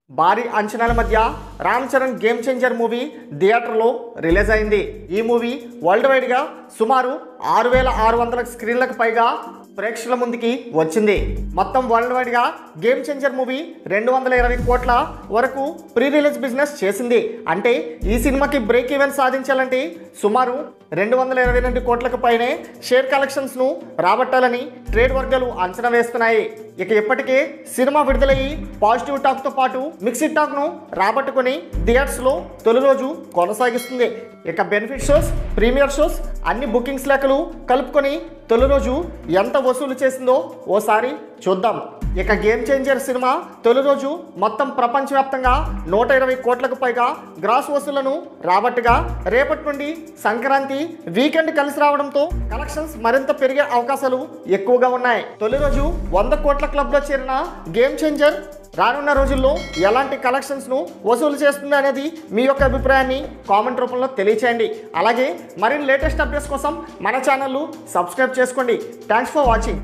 భారీ అంచనాల మధ్య Ram Charan game changer movie థియేటర్లో రిలీజ్ అయింది. ఈ మూవీ వరల్డ్ వైడ్గా సుమారు 6,600 స్క్రీన్లకు పైగా ప్రేక్షకుల ముందుకి వచ్చింది. మొత్తం వరల్డ్ వైడ్గా గేమ్ చేంజర్ మూవీ 220 కోట్ల వరకు ప్రీ రిలీజ్ బిజినెస్ చేసింది. అంటే ఈ సినిమాకి బ్రేక్ ఈవెన్ సాధించాలంటే సుమారు 222 కోట్లకు పైనే షేర్ కలెక్షన్స్ను రాబట్టాలని ట్రేడ్ వర్గాలు అంచనా వేస్తున్నాయి. ఇక ఇప్పటికే సినిమా విడుదలయ్యి పాజిటివ్ టాక్తో పాటు మిక్స్డ్ టాక్ను రాబట్టుకుని థియేటర్స్లో తొలి రోజు కొనసాగిస్తుంది. ఇక బెనిఫిట్ షోస్, ప్రీమియర్ షోస్ అన్ని బుకింగ్స్ లెక్కలు కలుపుకొని తొలి రోజు ఎంత వసూలు చేసిందో ఓసారి చూద్దాం. ఇక గేమ్ చేంజర్ సినిమా తొలి రోజు మొత్తం ప్రపంచవ్యాప్తంగా 120 కోట్లకు పైగా గ్రాస్ వసూళ్లను రాబట్టగా రేపటి నుండి సంక్రాంతి వీకెండ్ కలిసి రావడంతో కలెక్షన్స్ మరింత పెరిగే అవకాశాలు ఎక్కువగా ఉన్నాయి. తొలి రోజు 100 కోట్ల క్లబ్లో చేరిన గేమ్ చేంజర్ రానున్న రోజుల్లో ఎలాంటి కలెక్షన్స్ను వసూలు చేస్తుంది అనేది మీ యొక్క అభిప్రాయాన్ని కామెంట్ రూపంలో తెలియచేయండి. అలాగే మరిన్ని లేటెస్ట్ అప్డేట్స్ కోసం మన ఛానల్ను సబ్స్క్రైబ్ చేసుకోండి. Thanks for watching.